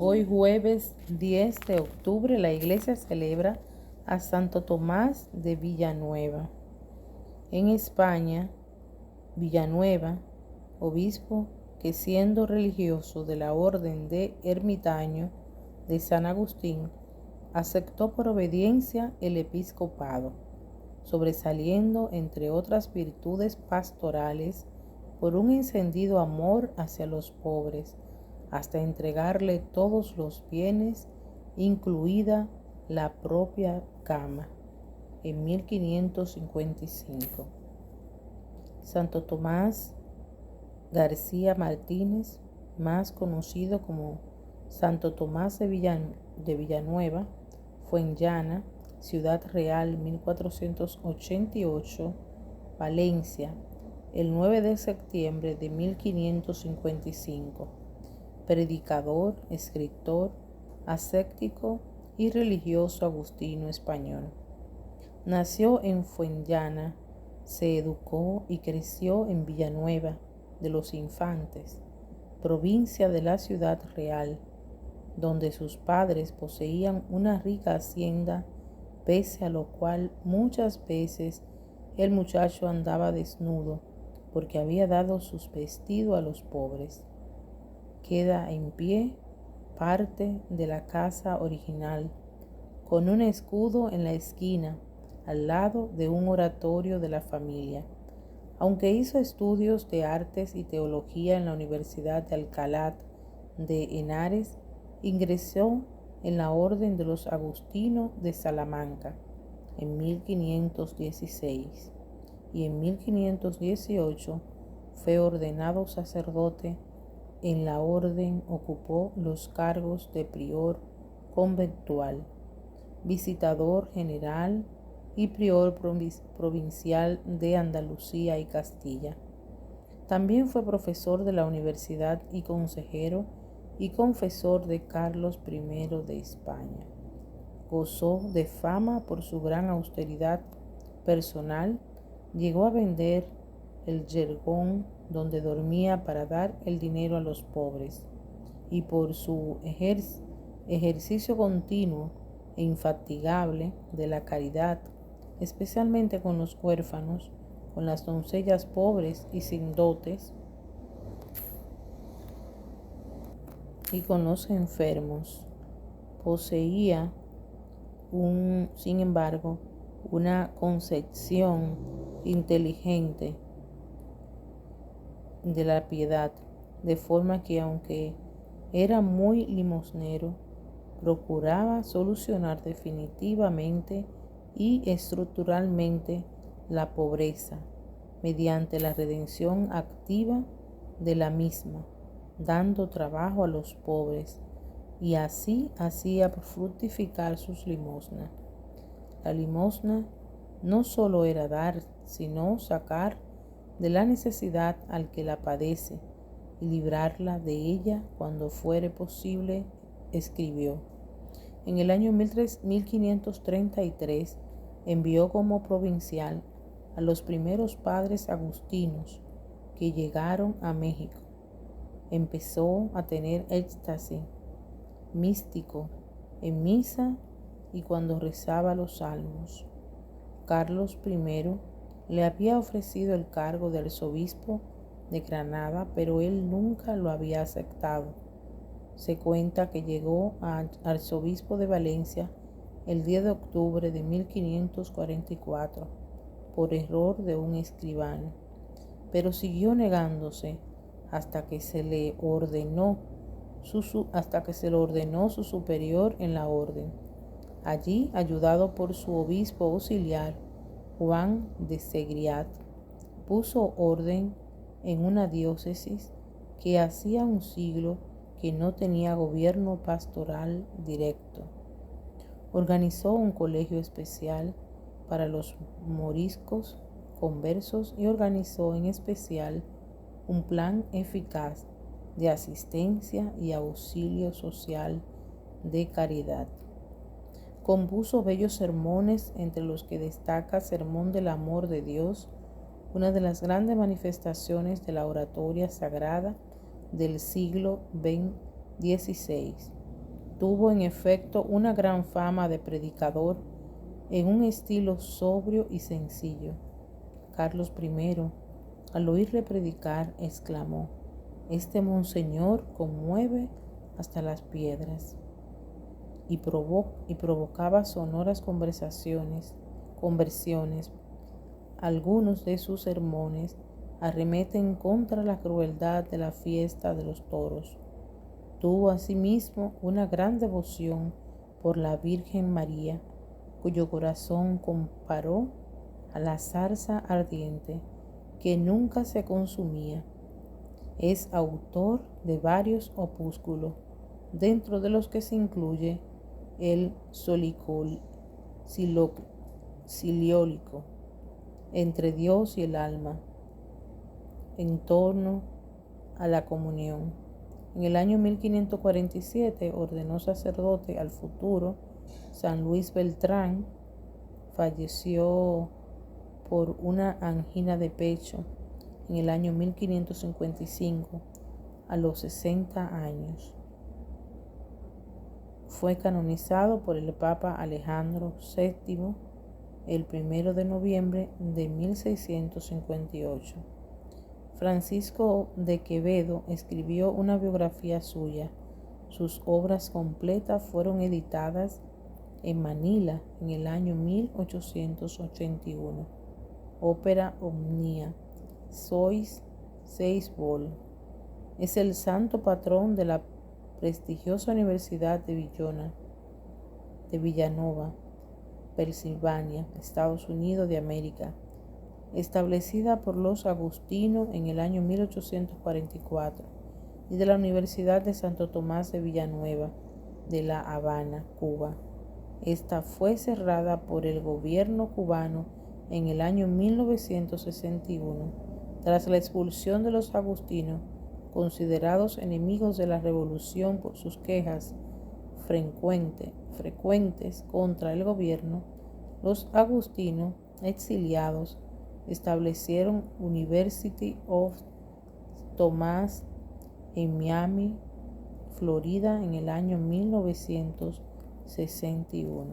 Hoy jueves 10 de octubre la iglesia celebra a Santo Tomás de Villanueva. En España, Villanueva, obispo que siendo religioso de la orden de ermitaño de San Agustín, aceptó por obediencia el episcopado, sobresaliendo entre otras virtudes pastorales por un encendido amor hacia los pobres, hasta entregarle todos los bienes, incluida la propia cama, en 1555. Santo Tomás García Martínez, más conocido como Santo Tomás de Villanueva, Fuenllana, Ciudad Real, 1488, Valencia, el 9 de septiembre de 1555. Predicador, escritor, ascético y religioso agustino español. Nació en Fuenllana, se educó y creció en Villanueva de los Infantes, provincia de la Ciudad Real, donde sus padres poseían una rica hacienda, pese a lo cual muchas veces el muchacho andaba desnudo porque había dado sus vestidos a los pobres. Queda en pie parte de la casa original, con un escudo en la esquina, al lado de un oratorio de la familia. Aunque hizo estudios de artes y teología en la Universidad de Alcalá de Henares, ingresó en la Orden de los Agustinos de Salamanca en 1516 y en 1518 fue ordenado sacerdote. En la orden ocupó los cargos de prior conventual, visitador general y prior provincial de Andalucía y Castilla. También fue profesor de la universidad y consejero y confesor de Carlos I de España. Gozó de fama por su gran austeridad personal. Llegó a vender el yergón donde dormía para dar el dinero a los pobres, y por su ejercicio continuo e infatigable de la caridad, especialmente con los huérfanos, con las doncellas pobres y sin dotes, y con los enfermos. Poseía, sin embargo, una concepción inteligente de la piedad, de forma que aunque era muy limosnero, procuraba solucionar definitivamente y estructuralmente la pobreza mediante la redención activa de la misma, dando trabajo a los pobres, y así hacía fructificar sus limosnas. La limosna no solo era dar, sino sacar de la necesidad al que la padece y librarla de ella cuando fuere posible, escribió. En el año 1533 envió como provincial a los primeros padres agustinos que llegaron a México. Empezó a tener éxtasis místico en misa y cuando rezaba los salmos. Carlos I le había ofrecido el cargo de arzobispo de Granada, pero él nunca lo había aceptado. Se cuenta que llegó a arzobispo de Valencia el 10 de octubre de 1544 por error de un escribano, pero siguió negándose hasta que se le ordenó su superior en la orden. Allí, ayudado por su obispo auxiliar, Juan de Segriat, puso orden en una diócesis que hacía un siglo que no tenía gobierno pastoral directo. Organizó un colegio especial para los moriscos conversos y organizó en especial un plan eficaz de asistencia y auxilio social de caridad. Compuso bellos sermones, entre los que destaca Sermón del Amor de Dios, una de las grandes manifestaciones de la oratoria sagrada del siglo XVI. Tuvo en efecto una gran fama de predicador en un estilo sobrio y sencillo. Carlos I, al oírle predicar, exclamó: «Este monseñor conmueve hasta las piedras», y provocaba sonoras conversiones. Algunos de sus sermones arremeten contra la crueldad de la fiesta de los toros. Tuvo asimismo una gran devoción por la Virgen María, cuyo corazón comparó a la zarza ardiente que nunca se consumía. Es autor de varios opúsculos, dentro de los que se incluye el Siliólico, entre Dios y el alma, en torno a la comunión. En el año 1547 ordenó sacerdote al futuro San Luis Beltrán. Falleció por una angina de pecho en el año 1555 a los 60 años. Fue canonizado por el Papa Alejandro VII el 1 de noviembre de 1658. Francisco de Quevedo escribió una biografía suya. Sus obras completas fueron editadas en Manila en el año 1881. Ópera Omnia, Sois 6 vol. Es el santo patrón de la prestigiosa Universidad de Villanova, Pensilvania, Estados Unidos de América, establecida por los agustinos en el año 1844, y de la Universidad de Santo Tomás de Villanueva de La Habana, Cuba. Esta fue cerrada por el gobierno cubano en el año 1961, tras la expulsión de los agustinos, considerados enemigos de la revolución por sus quejas frecuentes contra el gobierno. Los agustinos exiliados establecieron University of Thomas en Miami, Florida, en el año 1961.